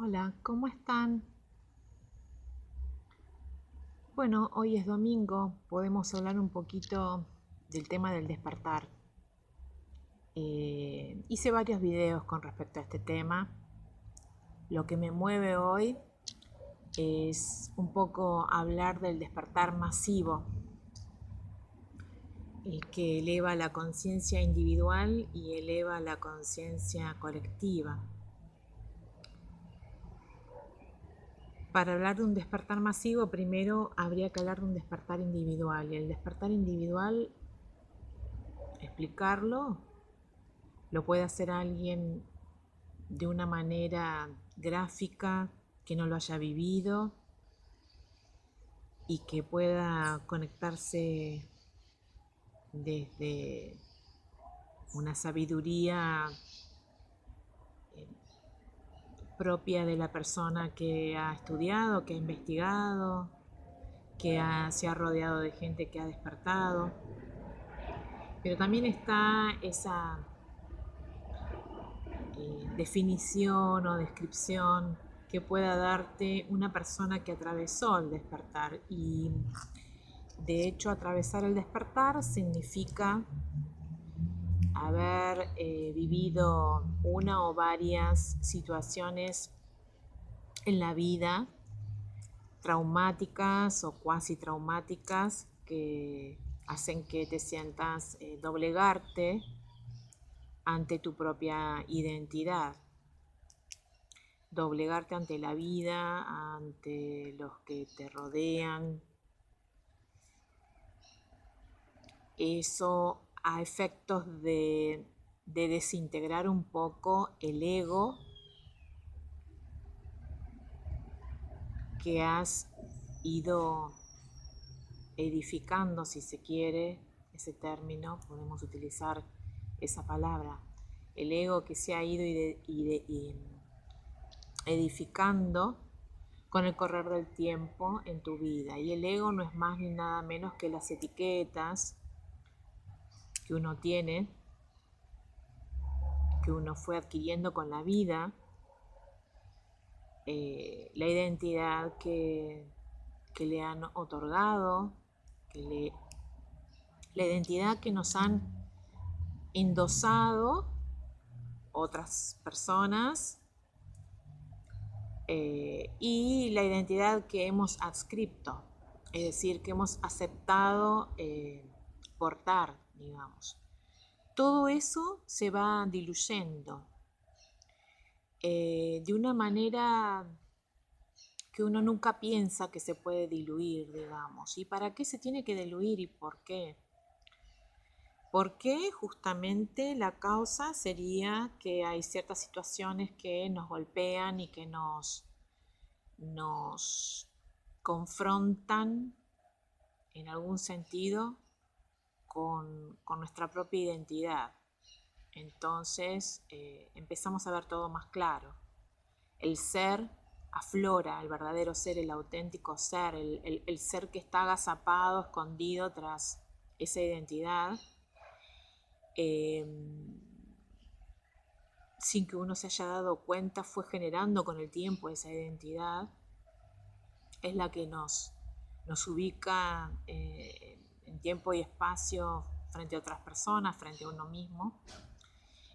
Hola, ¿cómo están? Bueno, hoy es domingo, podemos hablar un poquito del tema del despertar. Hice varios videos con respecto a este tema. Lo que me mueve hoy es un poco hablar del despertar masivo, el que eleva la conciencia individual y eleva la conciencia colectiva. Para hablar de un despertar masivo, primero habría que hablar de un despertar individual. Y el despertar individual, explicarlo, lo puede hacer alguien de una manera gráfica, que no lo haya vivido y que pueda conectarse desde una sabiduría propia de la persona que ha estudiado, que ha investigado, se ha rodeado de gente que ha despertado. Pero también está esa definición o descripción que pueda darte una persona que atravesó el despertar. Y de hecho, atravesar el despertar significa haber vivido una o varias situaciones en la vida traumáticas o cuasi traumáticas que hacen que te sientas doblegarte ante tu propia identidad, doblegarte ante la vida, ante los que te rodean. Eso a efectos de desintegrar un poco el ego que has ido edificando, si se quiere, ese término, podemos utilizar esa palabra, el ego que se ha ido edificando con el correr del tiempo en tu vida. Y el ego no es más ni nada menos que las etiquetas que uno tiene, que uno fue adquiriendo con la vida, la identidad que le han otorgado, la identidad que nos han endosado otras personas, y la identidad que hemos adscripto, es decir, que hemos aceptado portar, digamos. Todo eso se va diluyendo de una manera que uno nunca piensa que se puede diluir, digamos. ¿Y para qué se tiene que diluir y por qué? Porque justamente la causa sería que hay ciertas situaciones que nos golpean y que nos confrontan en algún sentido con nuestra propia identidad. Entonces empezamos a ver todo más claro. El ser aflora, el verdadero ser, el auténtico ser, el ser que está agazapado, escondido tras esa identidad, eh, sin que uno se haya dado cuenta, fue generando con el tiempo esa identidad, es la que nos ubica en tiempo y espacio frente a otras personas, frente a uno mismo.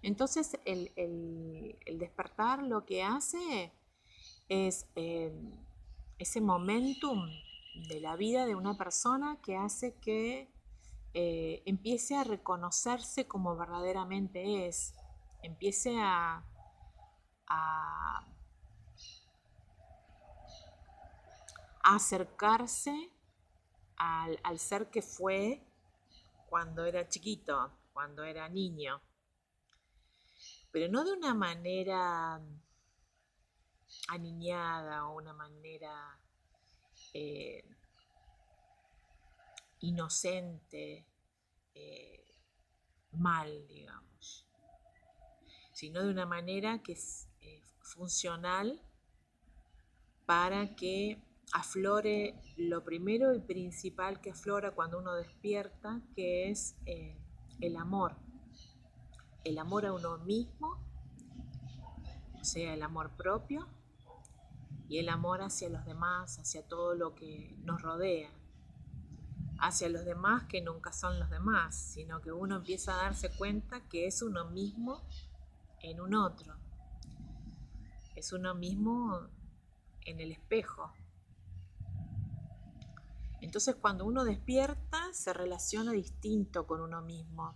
Entonces el despertar lo que hace es ese momentum de la vida de una persona que hace que empiece a reconocerse como verdaderamente es, empiece a acercarse al ser que fue cuando era chiquito, cuando era niño, pero no de una manera aniñada o una manera eh, inocente, eh, mal, digamos, sino de una manera que es funcional para que aflore lo primero y principal que aflora cuando uno despierta, que es el amor a uno mismo, o sea, el amor propio, y el amor hacia los demás, hacia todo lo que nos rodea, hacia los demás que nunca son los demás, sino que uno empieza a darse cuenta que es uno mismo en un otro, es uno mismo en el espejo. Entonces cuando uno despierta se relaciona distinto con uno mismo.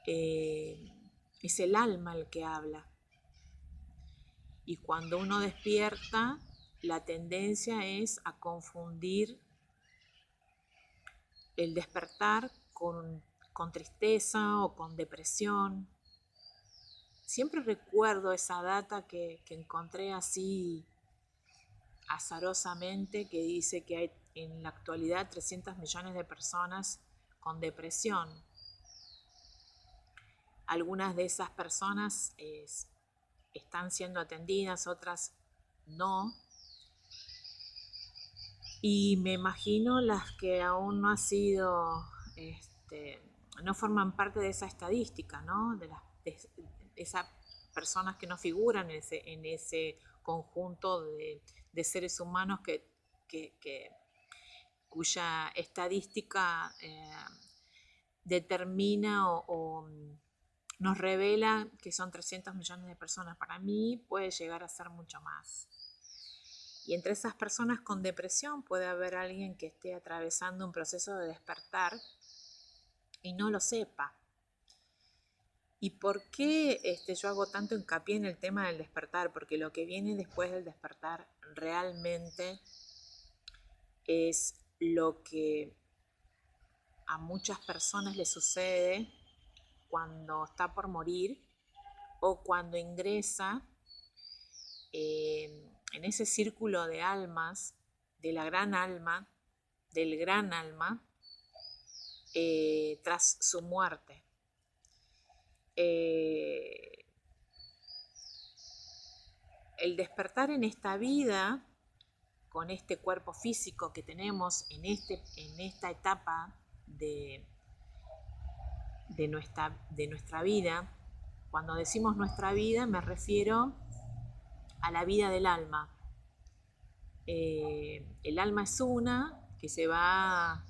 Es el alma el que habla. Y cuando uno despierta, la tendencia es a confundir el despertar con tristeza o con depresión. Siempre recuerdo esa data que encontré así azarosamente, que dice que hay en la actualidad 300 millones de personas con depresión. Algunas de esas personas están siendo atendidas, otras no. Y me imagino las que aún no han sido, no forman parte de esa estadística, ¿no? De esas personas que no figuran en ese conjunto de seres humanos cuya estadística determina o nos revela que son 300 millones de personas. Para mí puede llegar a ser mucho más. Y entre esas personas con depresión puede haber alguien que esté atravesando un proceso de despertar y no lo sepa. ¿Y por qué yo hago tanto hincapié en el tema del despertar? Porque lo que viene después del despertar realmente es lo que a muchas personas les sucede cuando está por morir o cuando ingresa en ese círculo de almas, de la gran alma, del gran alma, tras su muerte. El despertar en esta vida, con este cuerpo físico que tenemos en esta etapa de nuestra vida. Cuando decimos nuestra vida me refiero a la vida del alma. El alma es una que se va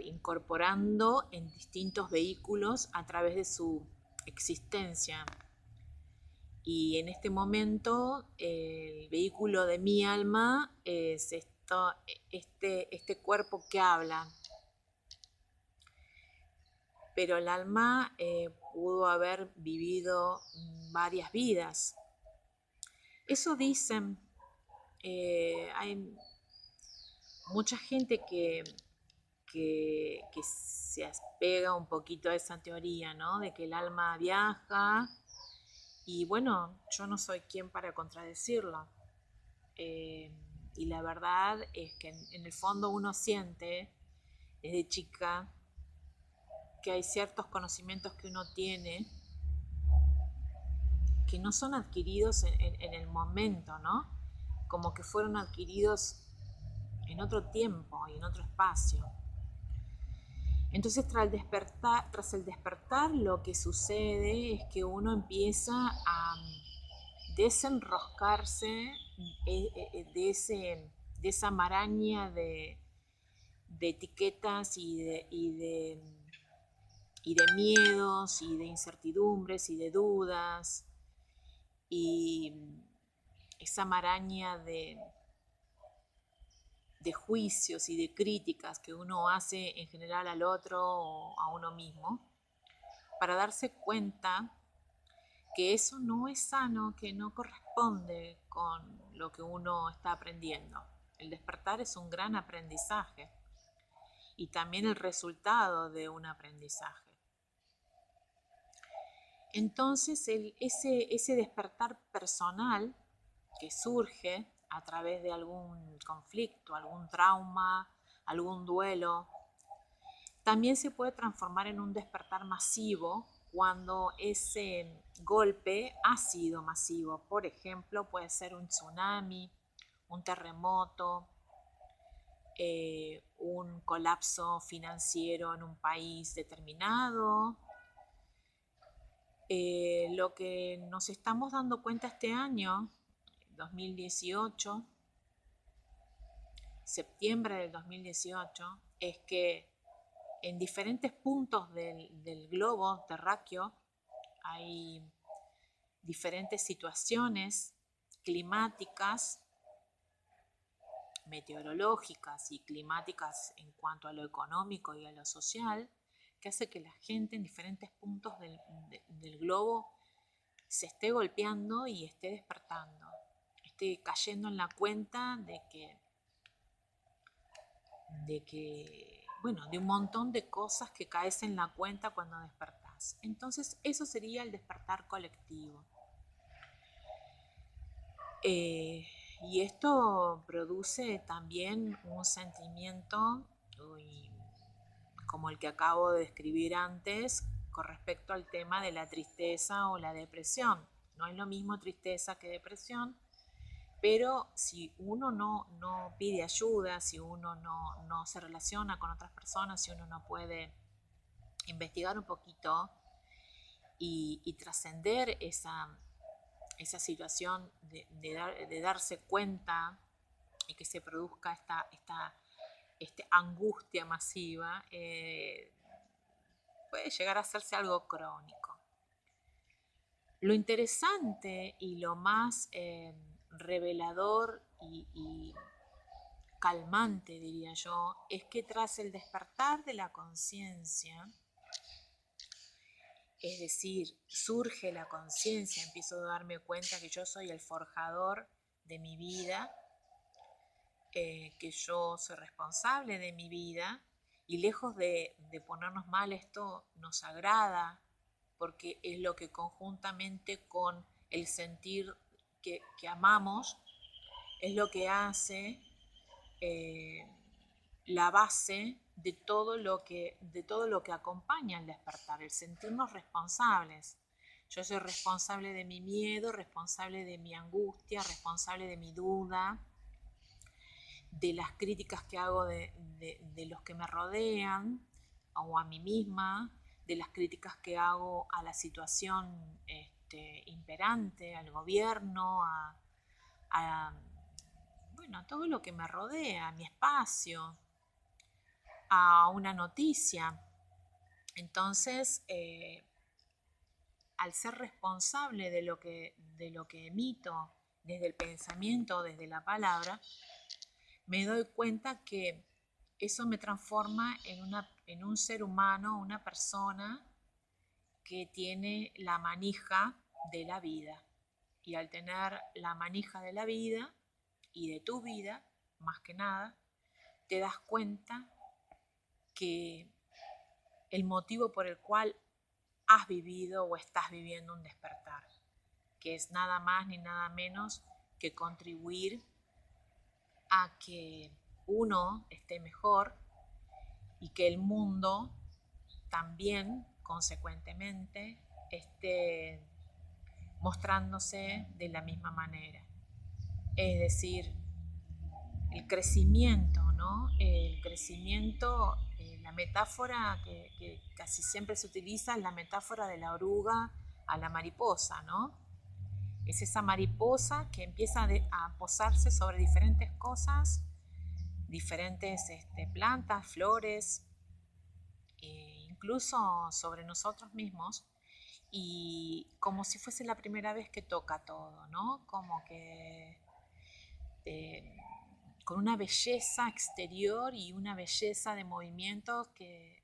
incorporando en distintos vehículos a través de su existencia. Y en este momento el vehículo de mi alma es este cuerpo que habla. Pero el alma pudo haber vivido varias vidas. Eso dicen. Hay mucha gente que se apega un poquito a esa teoría, ¿no? De que el alma viaja. Y bueno, yo no soy quien para contradecirlo. Y la verdad es que en el fondo uno siente desde chica que hay ciertos conocimientos que uno tiene que no son adquiridos en el momento, ¿no? Como que fueron adquiridos en otro tiempo y en otro espacio. Entonces, tras el despertar, lo que sucede es que uno empieza a desenroscarse de esa maraña de etiquetas y de miedos y de incertidumbres y de dudas y esa maraña de juicios y de críticas que uno hace en general al otro o a uno mismo, para darse cuenta que eso no es sano, que no corresponde con lo que uno está aprendiendo. El despertar es un gran aprendizaje y también el resultado de un aprendizaje. Entonces, ese despertar personal que surge a través de algún conflicto, algún trauma, algún duelo, también se puede transformar en un despertar masivo cuando ese golpe ha sido masivo. Por ejemplo, puede ser un tsunami, un terremoto, un colapso financiero en un país determinado, Lo que nos estamos dando cuenta este año, 2018, septiembre del 2018, es que en diferentes puntos del globo terráqueo hay diferentes situaciones climáticas, meteorológicas y climáticas en cuanto a lo económico y a lo social, que hace que la gente en diferentes puntos del globo se esté golpeando y esté despertando, esté cayendo en la cuenta bueno, de un montón de cosas que caes en la cuenta cuando despertás. Entonces, eso sería el despertar colectivo. Y esto produce también un sentimiento como el que acabo de describir antes con respecto al tema de la tristeza o la depresión. No es lo mismo tristeza que depresión, pero si uno no pide ayuda, si uno no se relaciona con otras personas, si uno no puede investigar un poquito y trascender esa situación de darse cuenta y que se produzca esta angustia masiva, puede llegar a hacerse algo crónico. Lo interesante y lo más revelador y calmante, diría yo, es que tras el despertar de la conciencia, es decir, surge la conciencia, empiezo a darme cuenta que yo soy el forjador de mi vida, que yo soy responsable de mi vida, y lejos de ponernos mal, esto nos agrada, porque es lo que conjuntamente con el sentir que amamos, es lo que hace eh, la base de todo lo que acompaña al despertar, el sentirnos responsables. Yo soy responsable de mi miedo, responsable de mi angustia, responsable de mi duda, de las críticas que hago de los que me rodean o a mí misma, de las críticas que hago a la situación imperante, al gobierno, a, bueno, a todo lo que me rodea, a mi espacio, a una noticia. Entonces, al ser responsable de lo que emito desde el pensamiento, desde la palabra, me doy cuenta que eso me transforma en un ser humano, una persona que tiene la manija de la vida. Y al tener la manija de la vida y de tu vida, más que nada, te das cuenta que el motivo por el cual has vivido o estás viviendo un despertar, que es nada más ni nada menos que contribuir a que uno esté mejor y que el mundo también, consecuentemente, esté mostrándose de la misma manera. Es decir, el crecimiento, ¿no? El crecimiento, la metáfora que casi siempre se utiliza es la metáfora de la oruga a la mariposa, ¿no? Es esa mariposa que empieza a posarse sobre diferentes cosas, diferentes plantas, flores, incluso sobre nosotros mismos, y como si fuese la primera vez que toca todo, ¿no? Como que eh, con una belleza exterior y una belleza de movimiento que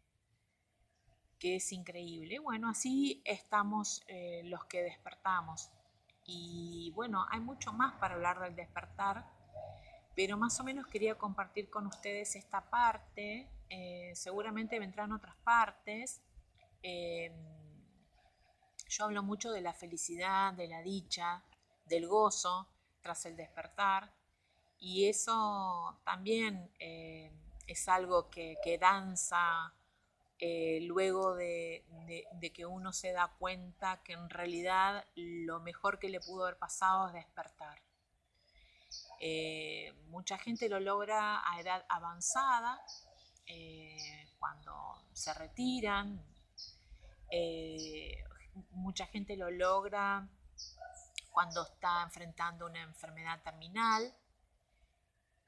es increíble. Bueno, así estamos los que despertamos. Y bueno, hay mucho más para hablar del despertar, pero más o menos quería compartir con ustedes esta parte. Seguramente vendrán otras partes. Eh, yo hablo mucho de la felicidad, de la dicha, del gozo tras el despertar, y eso también es algo que danza luego de que uno se da cuenta que en realidad lo mejor que le pudo haber pasado es despertar. Mucha gente lo logra a edad avanzada, cuando se retiran, mucha gente lo logra cuando está enfrentando una enfermedad terminal,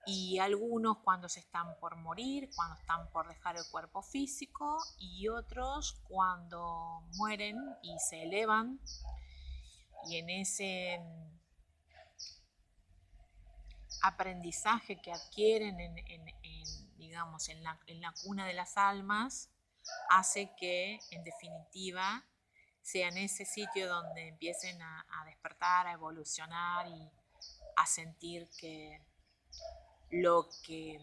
y algunos cuando se están por morir, cuando están por dejar el cuerpo físico, y otros cuando mueren y se elevan, y en ese aprendizaje que adquieren digamos, en la cuna de las almas, hace que en definitiva sea en ese sitio donde empiecen a despertar, a evolucionar y a sentir que lo que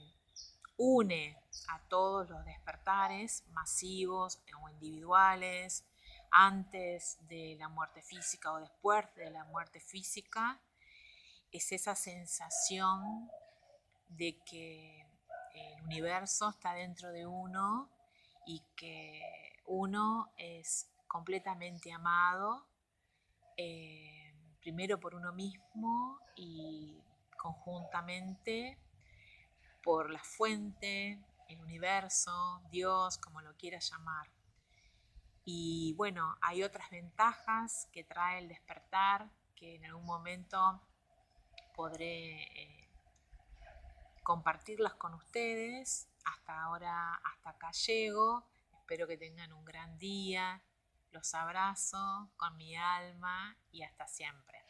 une a todos los despertares masivos o individuales antes de la muerte física o después de la muerte física es esa sensación de que el universo está dentro de uno y que uno es completamente amado, primero por uno mismo y conjuntamente por la fuente, el universo, Dios, como lo quieras llamar. Y bueno, hay otras ventajas que trae el despertar que en algún momento podré compartirlas con ustedes. Hasta ahora, hasta acá llego. Espero que tengan un gran día. Los abrazo con mi alma y hasta siempre.